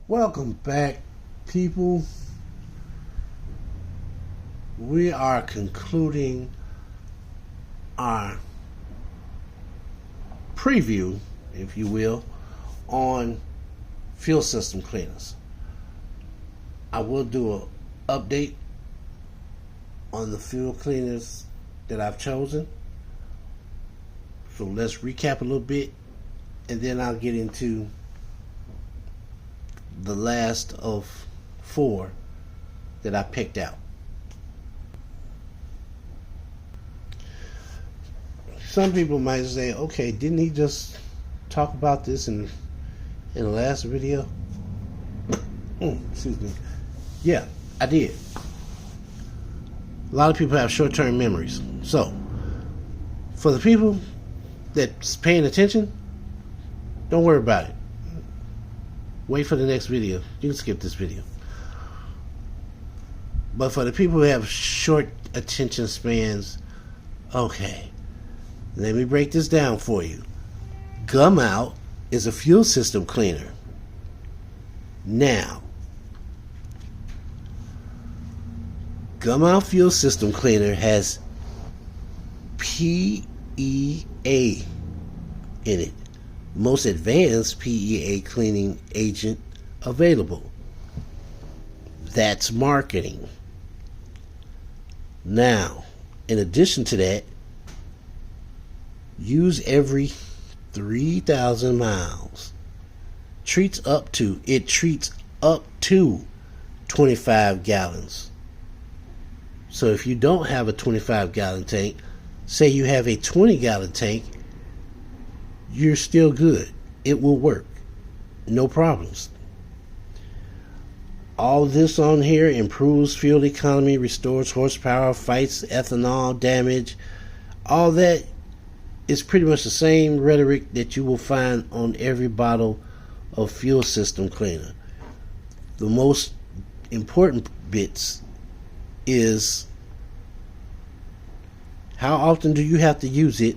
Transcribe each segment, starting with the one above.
Welcome back, people. We are concluding our preview, if you will, on fuel system cleaners. I will do an update on the fuel cleaners that I've chosen. So let's recap a little bit, and then I'll get into the last of 4 that I picked out. Some people might say, okay, didn't he just talk about this in the last video? Excuse me. Yeah, I did. A lot of people have short-term memories. So, for the people that's paying attention, don't worry about it. Wait for the next video. You can skip this video. But for the people who have short attention spans, okay, let me break this down for you. Gum Out is a fuel system cleaner. Now, Gum Out fuel system cleaner has PEA in it. Most advanced PEA cleaning agent available. That's marketing. Now, in addition to that, use every 3,000 miles. Treats up to 25 gallons. So if you don't have a 25-gallon tank, say you have a 20-gallon tank, you're still good. It will work. No problems. All this on here improves fuel economy, restores horsepower, fights ethanol damage. All that is pretty much the same rhetoric that you will find on every bottle of fuel system cleaner. The most important bits is how often do you have to use it,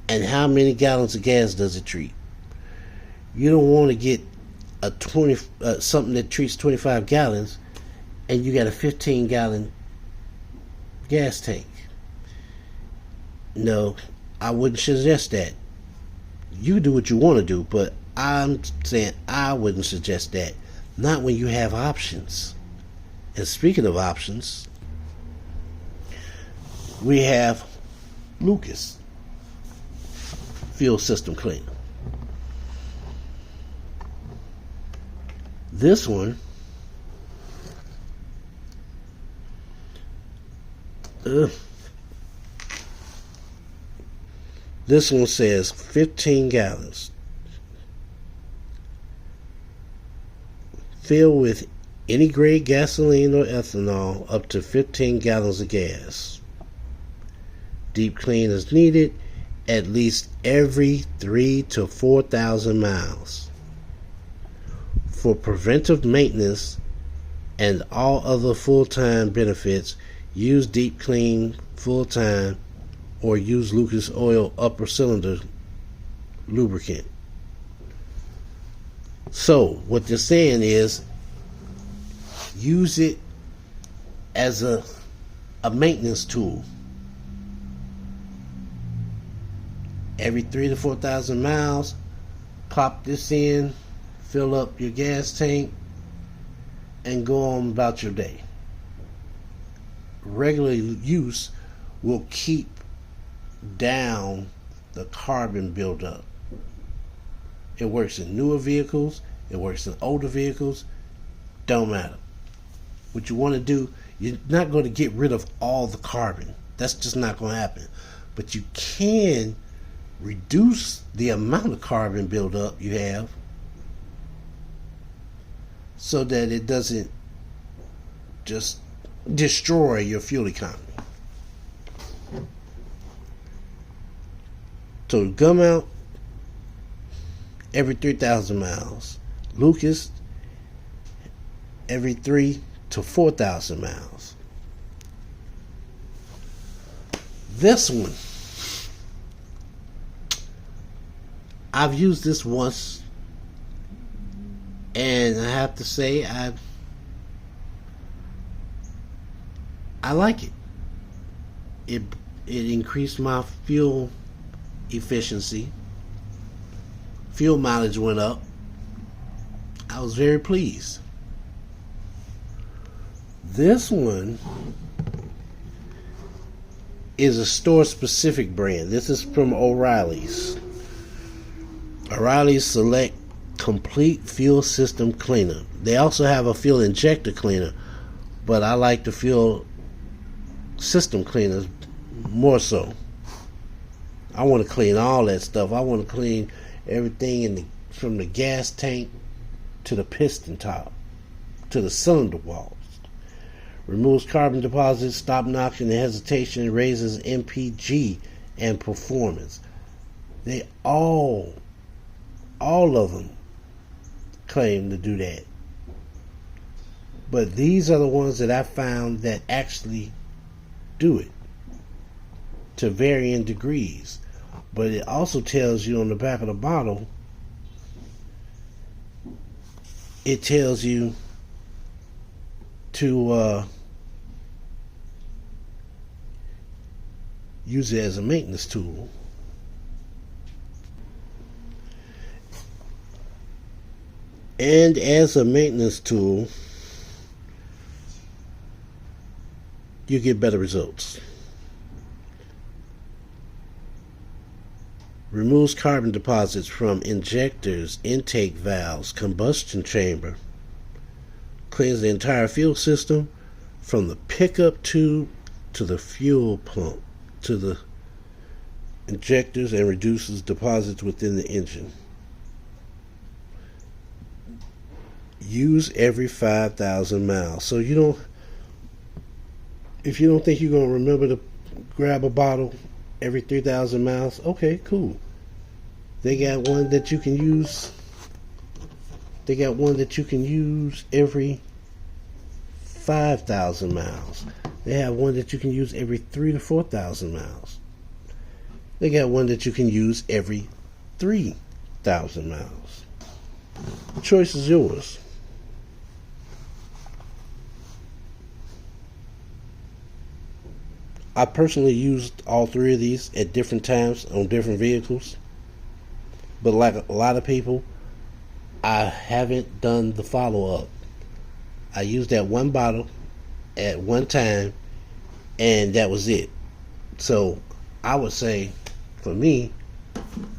and how many gallons of gas does it treat. You don't want to get a something that treats 25 gallons and you got a 15-gallon gas tank. No, I wouldn't suggest that. You do what you want to do, but I'm saying I wouldn't suggest that. Not when you have options. And speaking of options, we have Lucas fuel system cleaner. This one says 15 gallons. Fill with any grade gasoline or ethanol up to 15 gallons of gas. Deep clean is needed at least every 3,000 to 4,000 miles. For preventive maintenance and all other full-time benefits, use Deep Clean full-time or use Lucas Oil upper cylinder lubricant. So what they're saying is use it as a maintenance tool. Every 3,000 to 4,000 miles, pop this in, fill up your gas tank, and go on about your day. Regular use will keep down the carbon buildup. It works in newer vehicles, it works in older vehicles, don't matter. What you want to do, you're not going to get rid of all the carbon. That's just not going to happen. But you can reduce the amount of carbon buildup you have so that it doesn't just destroy your fuel economy. So Gum Out every 3,000 miles. Lucas every 3,000 to 4,000 miles. This one, I've used this once And I have to say, I like it. It it increased my fuel efficiency. Fuel mileage went up. I was very pleased. This one is a store-specific brand. This is from O'Reilly's. O'Reilly's Select Complete Fuel System Cleaner. They also have a fuel injector cleaner, but I like the fuel system cleaners more so. I want to clean all that stuff. I want to clean everything from the gas tank to the piston top to the cylinder walls. Removes carbon deposits, stop knocking and hesitation, raises MPG and performance. They all of them claim to do that. But these are the ones that I found that actually do it to varying degrees. But it also tells you on the back of the bottle, it tells you to use it as a maintenance tool. And as a maintenance tool, you get better results. Removes carbon deposits from injectors, intake valves, combustion chamber. Cleans the entire fuel system from the pickup tube to the fuel pump to the injectors, and reduces deposits within the engine. Use every 5,000 miles. So if you don't think you're going to remember to grab a bottle every 3,000 miles, okay, cool. They got one that you can use. They got one that you can use every 5,000 miles. They have one that you can use every 3,000 to 4,000 miles. They got one that you can use every 3,000 miles. The choice is yours. I personally used all three of these at different times on different vehicles. But like a lot of people, I haven't done the follow-up. I used that one bottle at one time, and that was it. So I would say, for me,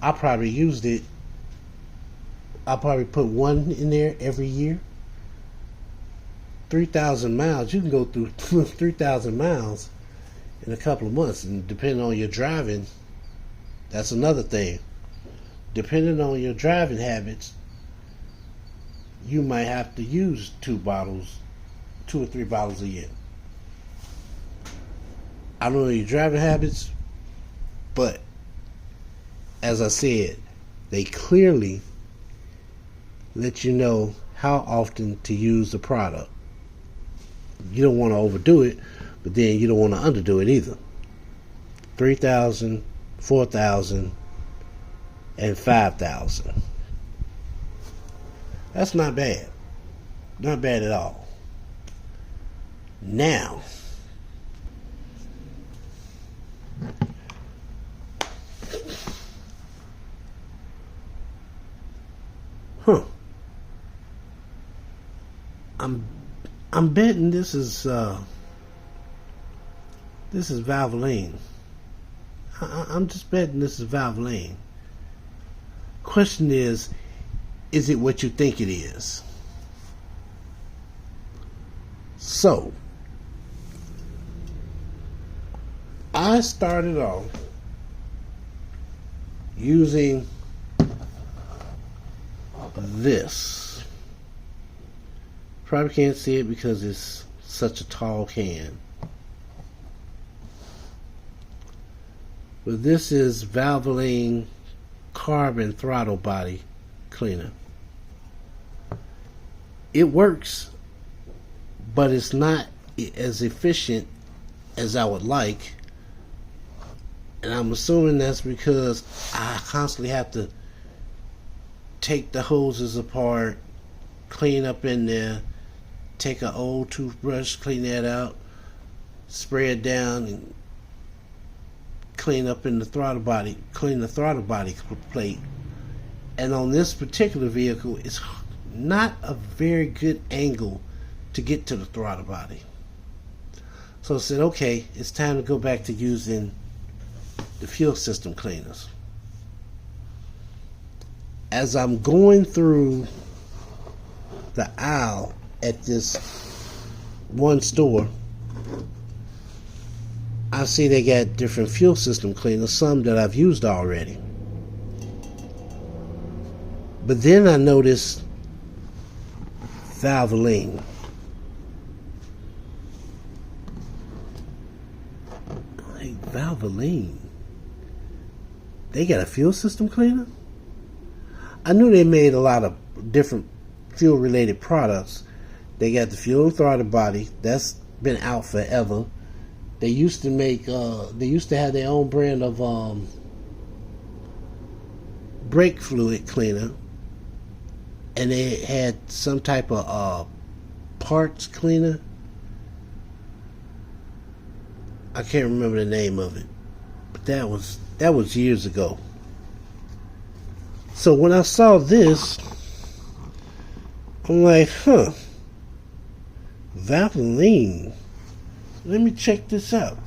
I probably put one in there every year. 3,000 miles, you can go through 3,000 miles in a couple of months. And depending on your driving, that's another thing. Depending on your driving habits, you might have to use 2 or 3 bottles a year. I don't know your driving habits, but as I said, they clearly let you know how often to use the product. You don't want to overdo it, but then you don't want to underdo it either. 3,000, 4,000, and 5,000. That's not bad. Not bad at all. Now, I'm betting this is Valvoline. I'm just betting this is Valvoline. Question is it what you think it is? So, I started off using this. Probably can't see it because it's such a tall can. But this is Valvoline Carbon Throttle Body Cleaner. It works, but it's not as efficient as I would like. And I'm assuming that's because I constantly have to take the hoses apart clean up in there. Take an old toothbrush, clean that out, spray it down, and clean up in the throttle body, clean the throttle body plate. And on this particular vehicle, it's not a very good angle to get to the throttle body. So I said, okay, it's time to go back to using the fuel system cleaners. As I'm going through the aisle at this one store, I see they got different fuel system cleaners, some that I've used already. But then I noticed Valvoline. Like, Valvoline? They got a fuel system cleaner? I knew they made a lot of different fuel related products. They got the fuel and throttle body. That's been out forever. They used to make, they used to have their own brand of brake fluid cleaner. And they had some type of parts cleaner. I can't remember the name of it. But that was years ago. So when I saw this, I'm like, Valvoline. Let me check this out.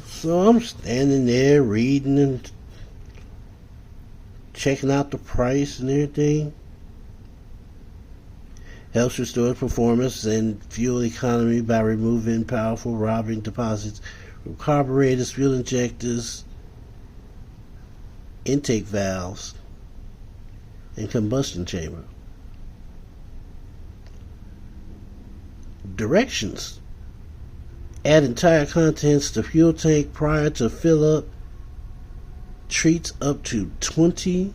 So I'm standing there reading and checking out the price and everything. Helps restore performance and fuel economy by removing powerful robbing deposits from carburetors, fuel injectors, intake valves, and combustion chamber. Directions: add entire contents to fuel tank prior to fill up. Treats up to 20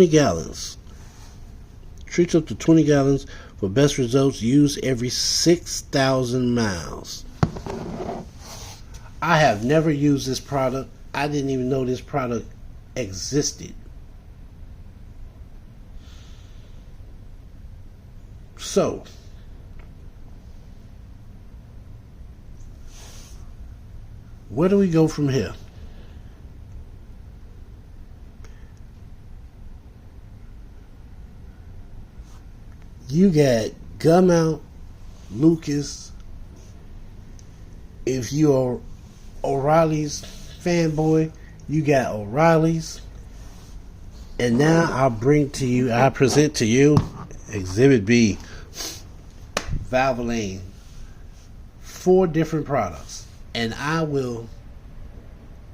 gallons. Treats up to 20 gallons for best results. Use every 6,000 miles. I have never used this product. I didn't even know this product existed. So, where do we go from here? You got Gummount, Lucas. If you're O'Reilly's fanboy, you got O'Reilly's. And now I present to you Exhibit B, Valvoline. 4 different products. And I will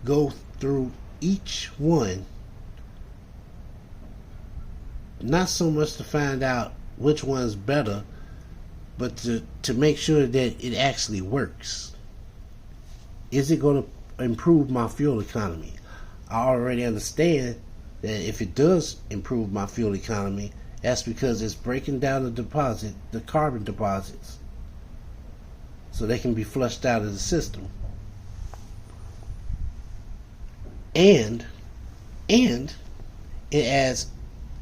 go through each one, not so much to find out which one's better, but to make sure that it actually works. Is it going to improve my fuel economy? I already understand that if it does improve my fuel economy, that's because it's breaking down the carbon deposits, so they can be flushed out of the system. And it adds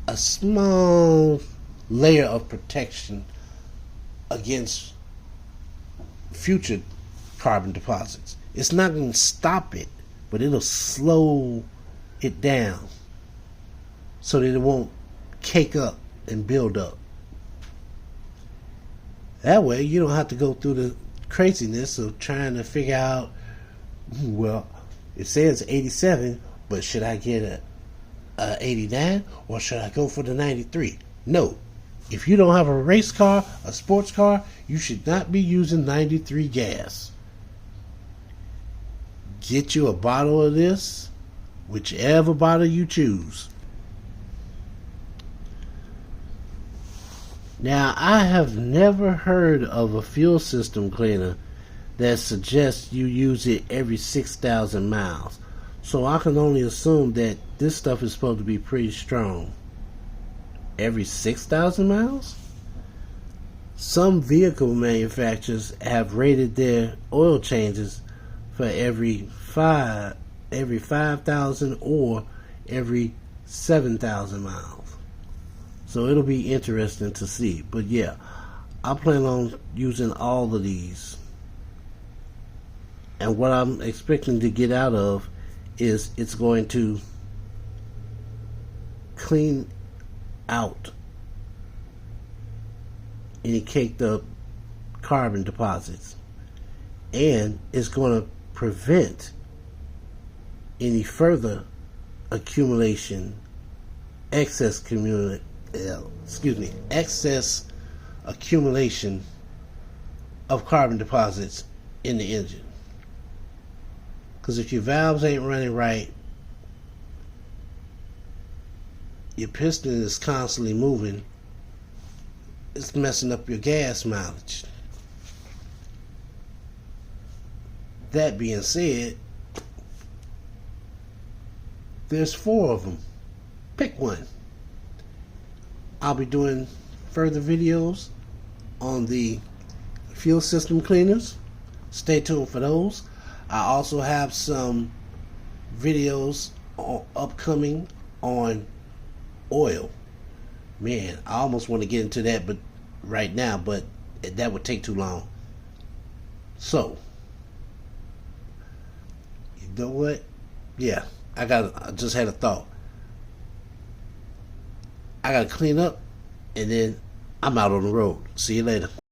a small layer of protection against future carbon deposits. It's not going to stop it, but it'll slow it down so that it won't cake up and build up. That way you don't have to go through the craziness of trying to figure out, well, it says 87, but should I get a 89 or should I go for the 93? No. If you don't have a race car, a sports car, you should not be using 93 gas. Get you a bottle of this, whichever bottle you choose. Now, I have never heard of a fuel system cleaner that suggests you use it every 6,000 miles. So I can only assume that this stuff is supposed to be pretty strong. Every 6,000 miles? Some vehicle manufacturers have rated their oil changes for every 5,000 or every 7,000 miles. So it'll be interesting to see. But yeah, I plan on using all of these. And what I'm expecting to get out of is it's going to clean out any caked up carbon deposits, and it's going to prevent any further accumulation, excess accumulation of carbon deposits in the engine. Because if your valves ain't running right, your piston is constantly moving, it's messing up your gas mileage. That being said, there's 4 of them. Pick one. I'll be doing further videos on the fuel system cleaners. Stay tuned for those. I also have some videos upcoming on oil. Man, I almost want to get into that right now, but that would take too long. So, you know what? Yeah, I just had a thought. I gotta clean up, and then I'm out on the road. See you later.